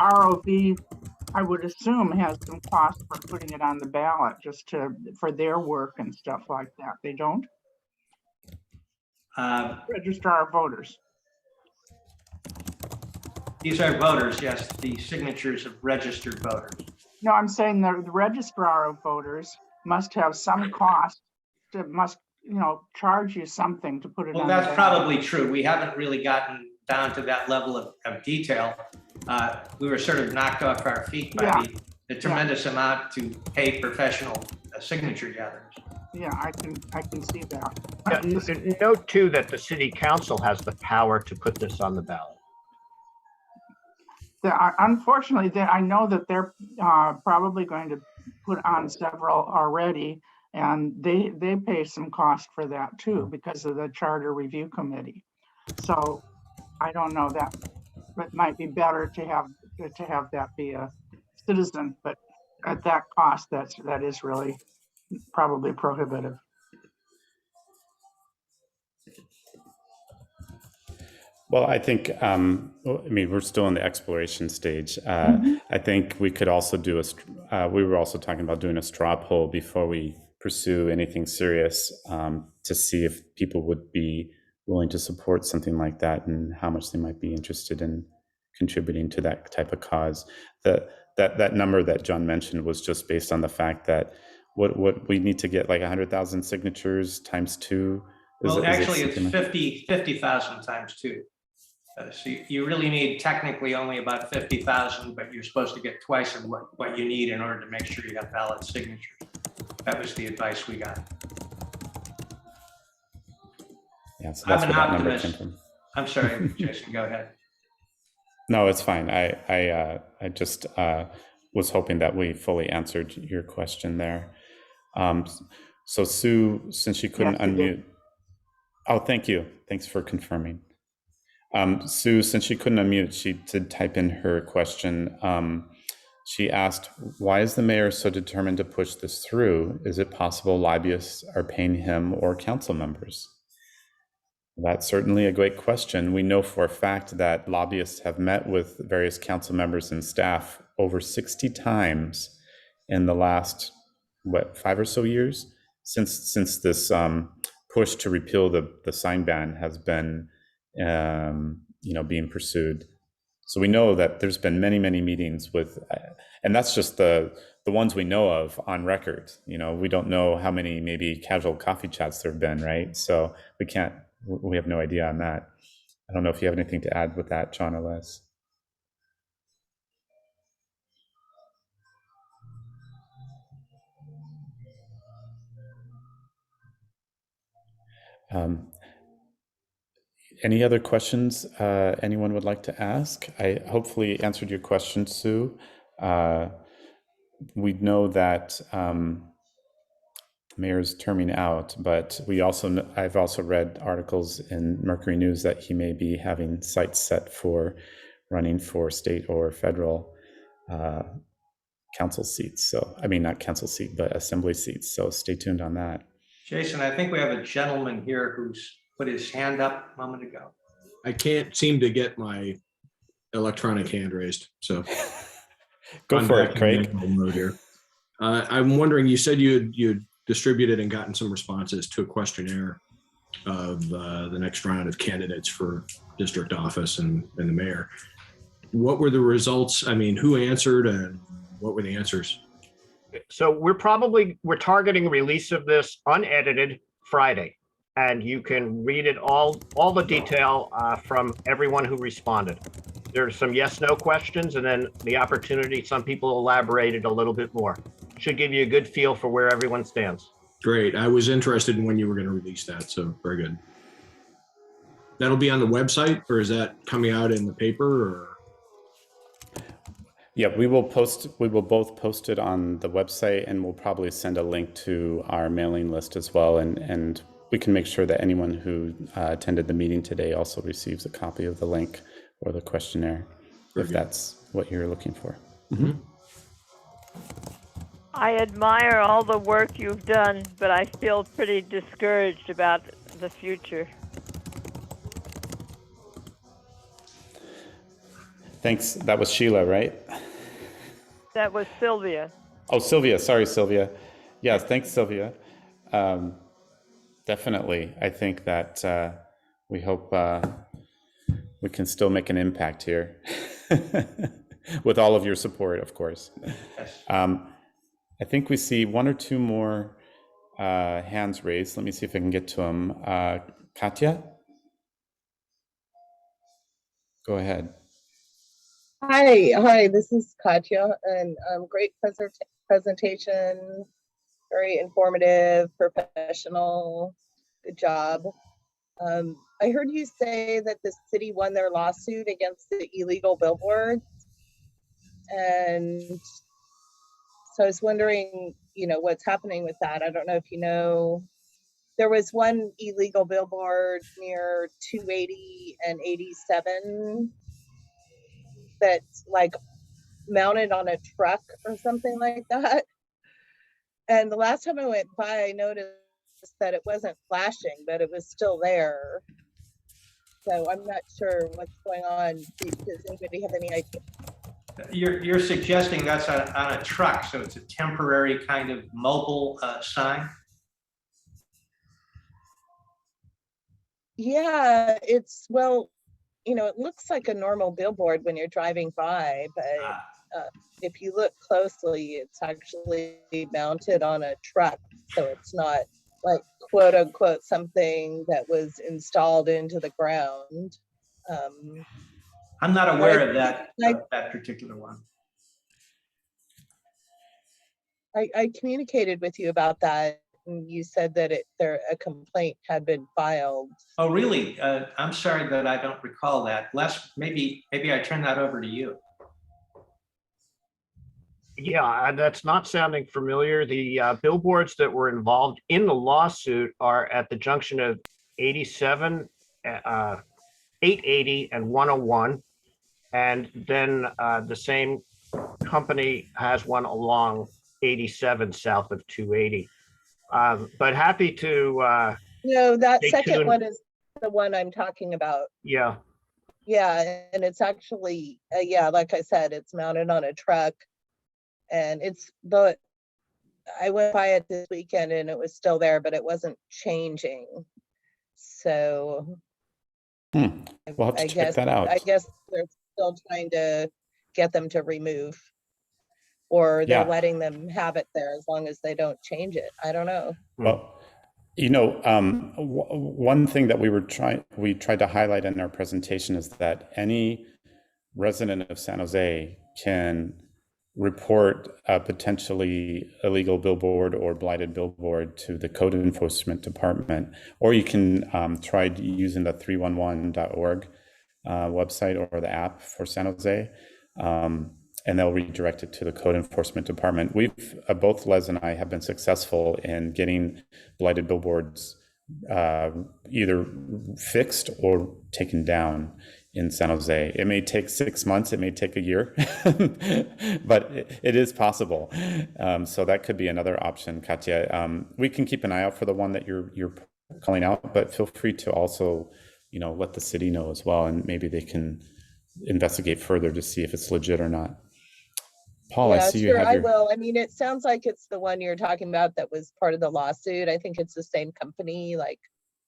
ROV, I would assume, has some cost for putting it on the ballot, just for their work and stuff like that. They don't registrar voters. These are voters, yes, the signatures of registered voters. No, I'm saying the registrar of voters must have some cost, must charge you something to put it on. Well, that's probably true. We haven't really gotten down to that level of detail. We were sort of knocked off our feet by the tremendous amount to pay professional signature gatherers. Yeah, I can see that. Note too that the city council has the power to put this on the ballot. Unfortunately, I know that they're probably going to put on several already, and they pay some cost for that too because of the charter review committee. So I don't know, that it might be better to have that be a citizen, but at that cost, that is really probably prohibitive. Well, I think, we're still in the exploration stage. I think we could also do we were also talking about doing a straw poll before we pursue anything serious, to see if people would be willing to support something like that and how much they might be interested in contributing to that type of cause. That number that John mentioned was just based on the fact that what we need to get, like 100,000 signatures times 2. Well, actually, it's 50,000 times 2. So you really need technically only about 50,000, but you're supposed to get twice of what you need in order to make sure you have valid signatures. That was the advice we got. Yeah, so that's I'm an where that number optimist. came from. I'm sorry, Jason, go ahead. No, it's fine. I just was hoping that we fully answered your question there. So Sue, since she couldn't Yes, you did. unmute. Oh, thank you. Thanks for confirming. Sue, since she couldn't unmute, she did type in her question. She asked, why is the mayor so determined to push this through? Is it possible lobbyists are paying him or council members? That's certainly a great question. We know for a fact that lobbyists have met with various council members and staff over 60 times in the last, 5 or so years since this push to repeal the sign ban has been, being pursued. So we know that there's been many, many meetings with, and that's just the ones we know of on record. We don't know how many maybe casual coffee chats there have been, right? So we have no idea on that. I don't know if you have anything to add with that, John or Les. Any other questions anyone would like to ask? I hopefully answered your question, Sue. We know that the mayor's terming out, but I've also read articles in Mercury News that he may be having sights set for running for state or federal council seats. So, I mean, not council seat, but assembly seats. So stay tuned on that. Jason, I think we have a gentleman here who's put his hand up a moment ago. I can't seem to get my electronic hand raised, so. Go I'm for back it, in Craig. manual mode here. I'm wondering, you said you'd distributed and gotten some responses to a questionnaire of the next round of candidates for district office and the mayor. What were the results? I mean, who answered and what were the answers? So we're targeting release of this unedited Friday. And you can read it all the detail from everyone who responded. There's some yes, no questions, and then the opportunity, some people elaborated a little bit more. Should give you a good feel for where everyone stands. Great. I was interested in when you were going to release that, so very good. That'll be on the website, or is that coming out in the paper? Or? Yeah, we will both post it on the website, and we'll probably send a link to our mailing list as well. And we can make sure that anyone who attended the meeting today also receives a copy of the link or the questionnaire, if that's what you're looking for. Mm-hmm. I admire all the work you've done, but I feel pretty discouraged about the future. Thanks. That was Sheila, right? That was Sylvia. Oh, Sylvia. Sorry, Sylvia. Yes, thanks, Sylvia. Definitely. I think that we hope we can still make an impact here with all of your support, of course. Yes. I think we see one or two more hands raised. Let me see if I can get to them. Katya? Go ahead. Hi, this is Katya, and great presentation, very informative, professional, good job. I heard you say that the city won their lawsuit against the illegal billboards, and so I was wondering, what's happening with that. I don't know if you know. There was one illegal billboard near 280 and 87 that's like mounted on a truck or something like that. And the last time I went by, I noticed that it wasn't flashing, but it was still there. So I'm not sure what's going on. Does anybody have any idea? You're suggesting that's on a truck, so it's a temporary kind of mobile sign? Yeah, well, it looks like a normal billboard when you're driving by, but if you look closely, it's actually mounted on a truck. So it's not like quote unquote something that was installed into the ground. I'm not aware of that particular one. I communicated with you about that and you said that a complaint had been filed. Oh, really? I'm sorry that I don't recall that. Les, maybe I turn that over to you. Yeah, that's not sounding familiar. The billboards that were involved in the lawsuit are at the junction of 87, 880, and 101. And then the same company has one along 87 south of 280. But happy to, No, that stay second tuned. one is the one I'm talking about. yeah, Yeah, and it's actually, yeah, like I said, it's mounted on a truck. And I went by it this weekend and it was still there, but it wasn't changing. So We'll have to check that out. I guess they're still trying to get them to remove, or they're Yeah. letting them have it there as long as they don't change it. I don't know. Well, one thing that we tried to highlight in our presentation is that any resident of San Jose can report a potentially illegal billboard or blighted billboard to the code enforcement department, or you can try using the 311.org website or the app for San Jose, and they'll redirect it to the code enforcement department. We've both Les and I have been successful in getting blighted billboards either fixed or taken down in San Jose. It may take 6 months, it may take a year, but it is possible. So that could be another option, Katya. We can keep an eye out for the one that you're calling out, but feel free to also, let the city know as well, and maybe they can investigate further to see if it's legit or not. Paul, Yeah, I see you sure, have I your... will. I mean, it sounds like it's the one you're talking about that was part of the lawsuit. I think it's the same company, like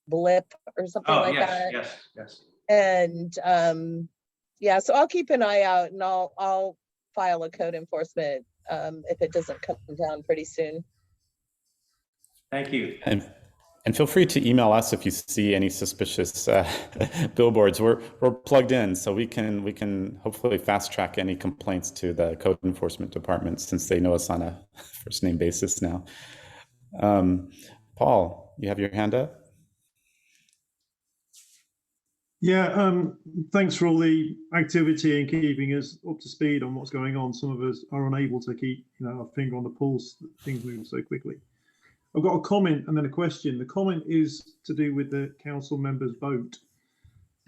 Blip or something Oh, like yes, that. yes. And yeah, so I'll keep an eye out and I'll file a code enforcement if it doesn't come down pretty soon. Thank you. And feel free to email us if you see any suspicious billboards. We're plugged in, so we can hopefully fast track any complaints to the code enforcement department, since they know us on a first name basis now. Paul, you have your hand up? Yeah, thanks for all the activity and keeping us up to speed on what's going on. Some of us are unable to keep our finger on the pulse, things move so quickly. I've got a comment and then a question. The comment is to do with the council members' vote.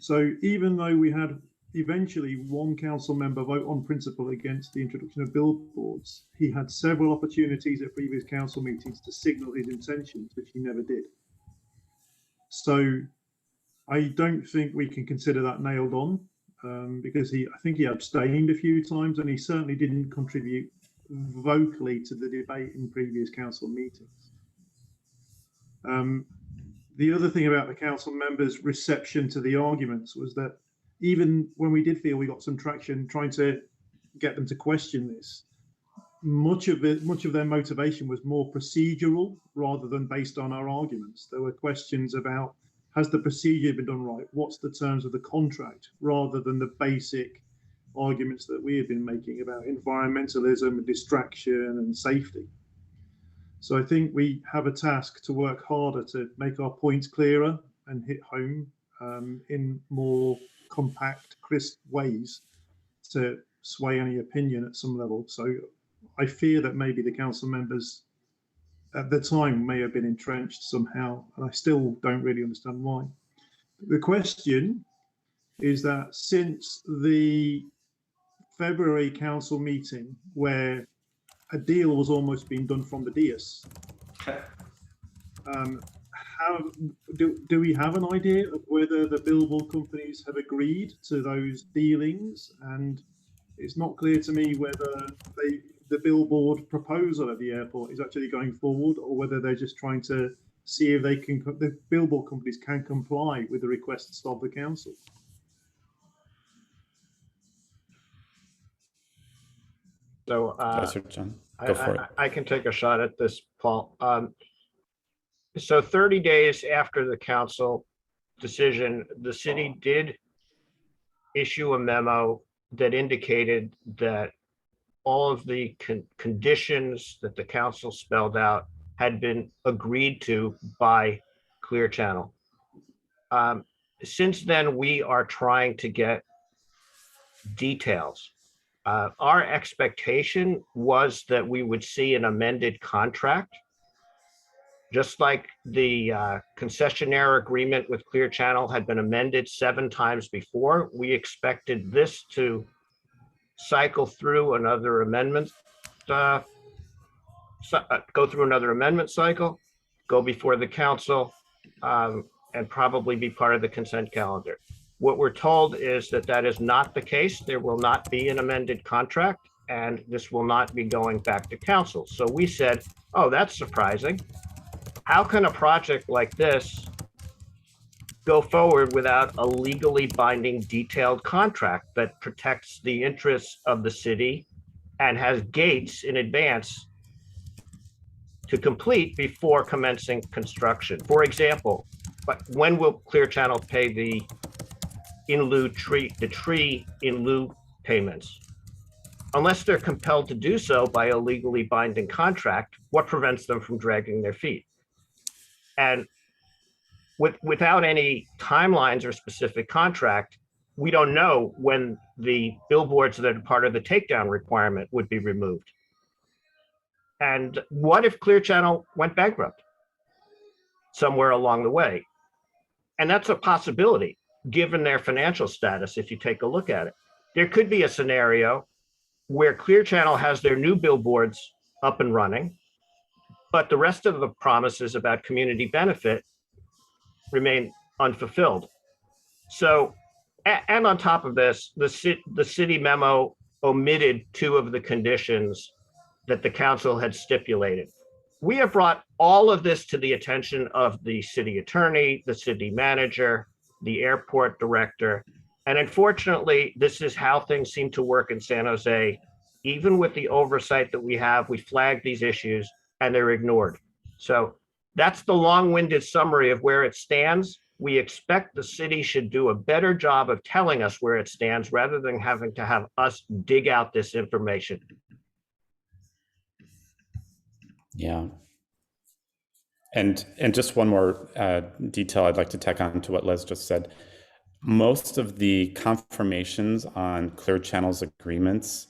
So even though we had eventually one council member vote on principle against the introduction of billboards, he had several opportunities at previous council meetings to signal his intentions, which he never did. So I don't think we can consider that nailed on, because I think he abstained a few times, and he certainly didn't contribute vocally to the debate in previous council meetings. The other thing about the council members' reception to the arguments was that even when we did feel we got some traction trying to get them to question this, much of their motivation was more procedural rather than based on our arguments. There were questions about, has the procedure been done right? What's the terms of the contract? Rather than the basic arguments that we have been making about environmentalism and distraction and safety. So I think we have a task to work harder to make our points clearer and hit home in more compact, crisp ways to sway any opinion at some level. So I fear that maybe the council members at the time may have been entrenched somehow, and I still don't really understand why. The question is that since the February council meeting, where a deal was almost being done from the dais, do we have an idea of whether the billboard companies have agreed to those dealings? And it's not clear to me whether the billboard proposal at the airport is actually going forward, or whether they're just trying to see if the billboard companies can comply with the requests of the council. so John, go for it. I can take a shot at this, Paul. So 30 days after the council decision, the city did issue a memo that indicated that all of the conditions that the council spelled out had been agreed to by Clear Channel. Since then, we are trying to get details. Our expectation was that we would see an amended contract, just like the concessionaire agreement with Clear Channel had been amended 7 times before. We expected this to cycle through another amendment, go through another amendment cycle, go before the council, and probably be part of the consent calendar. What we're told is that that is not the case. There will not be an amended contract, and this will not be going back to council. So we said, oh, that's surprising. How can a project like this go forward without a legally binding detailed contract that protects the interests of the city and has gates in advance to complete before commencing construction? For example, when will Clear Channel pay the tree in lieu payments? Unless they're compelled to do so by a legally binding contract, what prevents them from dragging their feet? And without any timelines or specific contract, we don't know when the billboards that are part of the takedown requirement would be removed. And what if Clear Channel went bankrupt somewhere along the way? And that's a possibility, given their financial status, if you take a look at it. There could be a scenario where Clear Channel has their new billboards up and running, but the rest of the promises about community benefit remain unfulfilled. So, and on top of this, the city memo omitted 2 of the conditions that the council had stipulated. We have brought all of this to the attention of the city attorney, the city manager, the airport director. And unfortunately, this is how things seem to work in San Jose. Even with the oversight that we have, we flag these issues and they're ignored. So that's the long-winded summary of where it stands. We expect the city should do a better job of telling us where it stands rather than having to have us dig out this information. Yeah. And just one more detail I'd like to tack on to what Les just said. Most of the confirmations on Clear Channel's agreements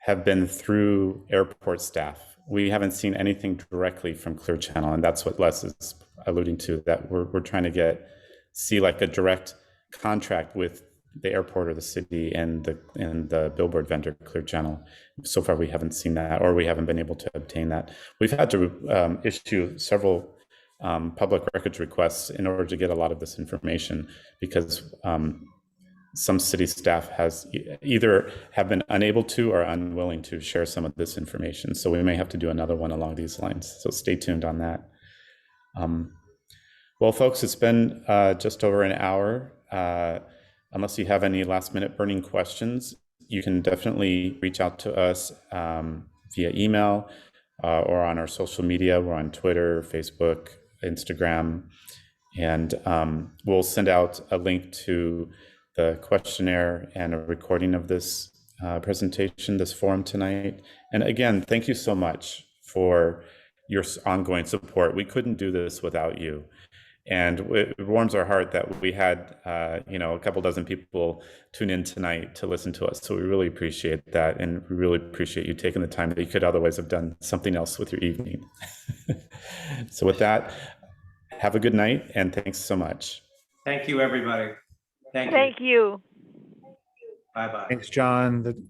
have been through airport staff. We haven't seen anything directly from Clear Channel, and that's what Les is alluding to, that we're trying to see like a direct contract with the airport or the city and the billboard vendor, Clear Channel. So far, we haven't seen that, or we haven't been able to obtain that. We've had to issue several public records requests in order to get a lot of this information, because some city staff has either have been unable to or unwilling to share some of this information. So we may have to do another one along these lines. So stay tuned on that. Well, folks, it's been just over an hour. Unless you have any last minute burning questions, you can definitely reach out to us via email or on our social media. We're on Twitter, Facebook, Instagram, and we'll send out a link to the questionnaire and a recording of this presentation, this forum tonight. And again, thank you so much for your ongoing support. We couldn't do this without you. And it warms our heart that we had, a couple dozen people tune in tonight to listen to us. So we really appreciate that. And we really appreciate you taking the time that you could otherwise have done something else with your evening. So with that, have a good night and thanks so much. Thank you, everybody. Thank you. Thank you. Bye-bye. Thanks, John.